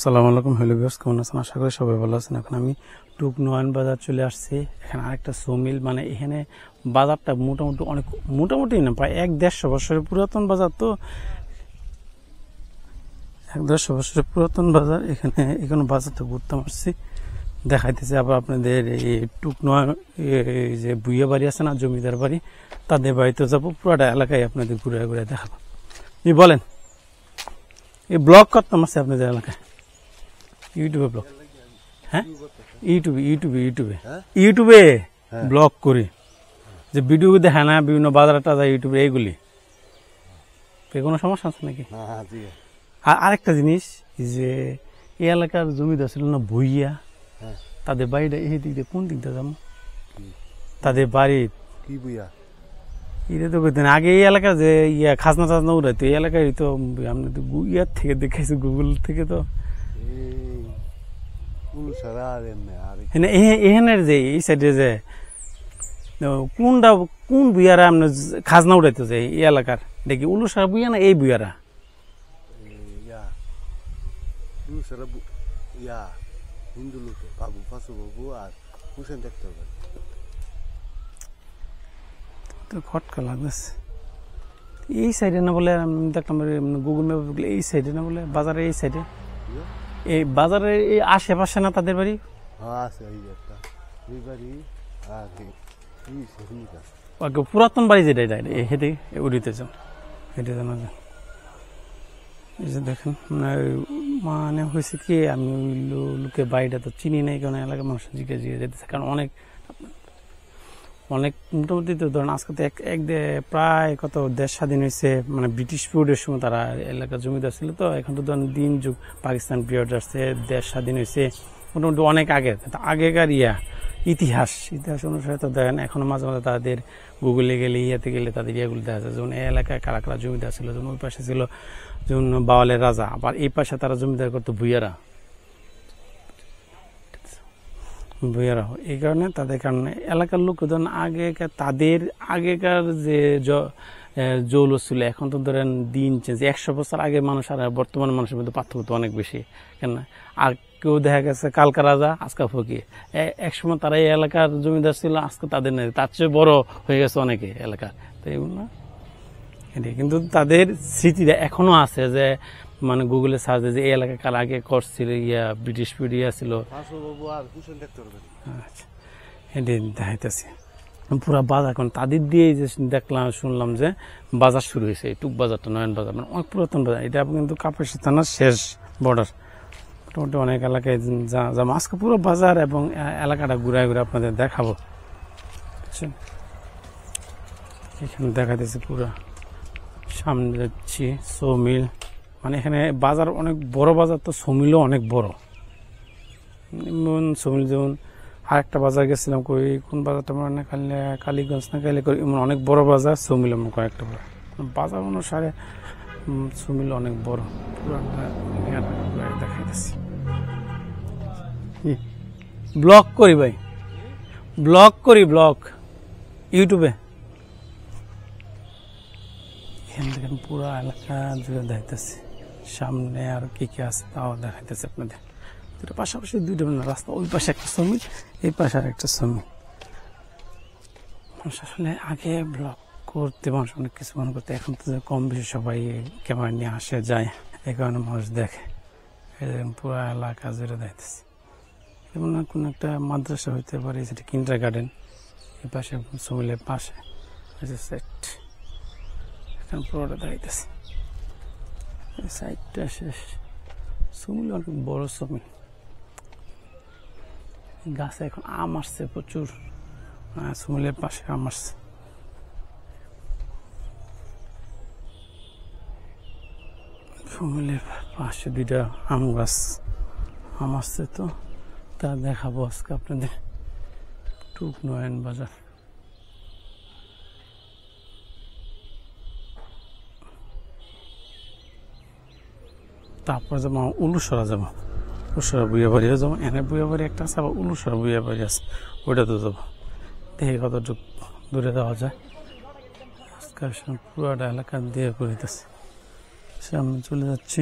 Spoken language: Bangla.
আসসালামু আলাইকুম হ্যালো ভিউয়ার্স, কেমন আছেন? আশা করি সবাই ভালো আছেন। এখন আমি টুক নয়ন বাজার চলে আসছি। এখানে আরেকটা সোমিল, মানে এখানে বাজারটা মোটামুটি না, প্রায় 1-150 বছরের পুরাতন বাজার। তো 1-150 বছরের পুরাতন বাজার। এখানে বাজারটা ঘুরতে আসছি, দেখাইতেছে আবার আপনাদের এই টুক নয়ন যে বুইয়া বাড়ি আছে না, জমিদার বাড়ি, তাদের বাড়িতে যাবো। পুরাটা এলাকায় আপনাদের ঘুরে ঘুরে দেখাবো। আপনি বলেন, এই ব্লগ করতাম আছে আপনাদের এলাকায়? ইউটিউবে ব্লগ? হ্যাঁ, ইউটিউবে ব্লগ করি, যে ভিডিও দেখে না বিভিন্ন বাজার টাজার ইউটিউবে, এইগুলি। কোনো সমস্যা আছে নাকি? আর আরেকটা জিনিস, যে এই এলাকার জমিদার ছিল না ভুইয়া, তাদের বাড়িটা এই দিক দিয়ে, কোন দিক দিয়ে যাবো তাদের বাড়ি? কি ভুইয়া এটা তো করতেন আগে এই এলাকার যে খাজনা টাজনা উড়াইতো, এই এলাকায় তো আপনি তো ইয়ার থেকে দেখেছি, গুগল থেকে। তো এখানের যে এই সাইডে যে কোন বুয়ারা আপনার খাজনা উড়াইতো যে এই এলাকার, দেখি উলুসারা বুয়া না এই বুয়ারা? খটকা লাগতেছে। এই সাইডে না বলে দেখলাম গুগল ম্যাপে, এই সাইডে না বলে বাজারের এই সাইডে, এই বাজারের এই আশেপাশে না তাদের বাড়ি? পুরাতন বাড়ি যেটা, এটা হেঁটে উড়িতে যান, হেঁটে জানা যান। এই যে দেখেন, মানে হয়েছে কি, আমি লোকের বাড়িটা তো চিনি নাই, কারণ এলাকার মানুষ জিজ্ঞেস যেতেছে, কারণ অনেক মোটামুটি তো ধরেন আজকে তো প্রায় কত দেশ স্বাধীন হয়েছে, মানে ব্রিটিশ পিরিয়ডের সময় তারা এলাকার জমিদার ছিল। তো এখন তো ধরেন দিন যুগ পাকিস্তান পিরিয়ড আসছে, দেশ স্বাধীন হয়েছে মোটামুটি অনেক আগেকার ইতিহাস অনুসারে তো দেখেন এখনো মাঝে মাঝে তাদের গুগলে গেলে ইয়াতে গেলে তাদের ইয়েগুলো দেখা যায়। যেমন এই এলাকায় কারা কারা জমিদার ছিল, যেমন ওই পাশে ছিল যেমন বাওয়ালের রাজা, আবার এই পাশে তারা জমিদার করতো ভুইয়ারা। এই কারণে তাদের কারণে এলাকার লোক ধরেন তাদের আগেকার যে জৌল ছিল, এখন তো ধরেন দিন চেঞ্জ, 100 বছর আগে মানুষ আর বর্তমান মানুষের মধ্যে পার্থক্য তো অনেক বেশি। কেন আর কেউ দেখা গেছে কালকা রাজা আজকা ফকির, একসময় তারা এই এলাকার জমিদার ছিল, আজকে তাদের নেই, তার চেয়ে বড় হয়ে গেছে অনেকে এলাকা। তো এগুলো কিন্তু তাদের স্মৃতিটা এখনো আছে, যে মানে গুগলে সার্চ যে এই এলাকা কাল আগে করছিল ব্রিটিশ পিরিয়ড ছিল। আচ্ছা, এটি দেখাইতেছি পুরা বাজার। এখন তাদের দিয়ে যে দেখলাম শুনলাম যে বাজার শুরু হয়েছে, এই টুক বাজারটা নয়ন বাজার, মানে অনেক পুরাতন বাজার। এটা কিন্তু কাপাসিয়া থানার শেষ বর্ডার। মোটামুটি অনেক এলাকায় যা আজকে পুরো বাজার এবং এলাকাটা ঘুরে ঘুরে আপনাদের দেখাবো। এখানে দেখাইতেছি পুরা সামনে যাচ্ছি সৌমিল, মানে এখানে বাজার অনেক বড় বাজার, তো সৌমিলও অনেক বড়। সৌমিল যেমন আরেকটা বাজার গেছিলাম, কোন বাজারটা মানে কালীগঞ্জ না কালীগঞ্জ, এমন অনেক বড় বাজার। সৌমিল এমন কয়েকটা বাজার অনুসারে সৌমিল অনেক বড়। দেখাইতেছি ব্লগ করি ভাই, ব্লগ ইউটিউবে। এখান থেকে পুরো এলাকা জুড়ে দেখাইতেছি, সামনে আর কি কি আছে তাও দেখাইতেছে আপনাদের। দুটো পাশাপাশি দুইটা রাস্তা, ওই পাশে একটা সমিল, এই পাশে আর একটা সমিল। মানুষ আসলে আগে ব্লগ করতে মানুষ অনেক কিছু মনে করতে, এখন তো কম বেশি সবাই ক্যামেরা নিয়ে আসে যায়, এই কারণে মানুষ দেখে। পুরো এলাকা জুড়ে দেখাইতেছি, যেমন কোনো একটা মাদ্রাসা হইতে পারে, সেটা কিন্ডার গার্ডেন, এই পাশে সমিলের পাশে সেট। পুরোটা দেখাইতেছি, সাইডটা শেষ। সমিল অনেক বড় সমিল, গাছে এখন আম আসছে প্রচুর, সমিলের পাশে আম আসছে। সমিলের পাশে দুইটা আম গাছ, আম আসছে, তো তা দেখাবো আজকে আপনাদের। টুক নয়ন বাজার, তারপর যাবো উলুসরা, যাবো উলুসরা বুয়া বাড়িও যাবো। এনে বুয়া বাড়ি একটা আছে, আবার উলুসরা বুয়া বাড়ি আছে, ওইটা তো যাবো। দেখি কতটুকু দূরে যাওয়া যায়। আজকাল পুরোটা এলাকা দিয়ে করিতেছে, সামনে চলে যাচ্ছি।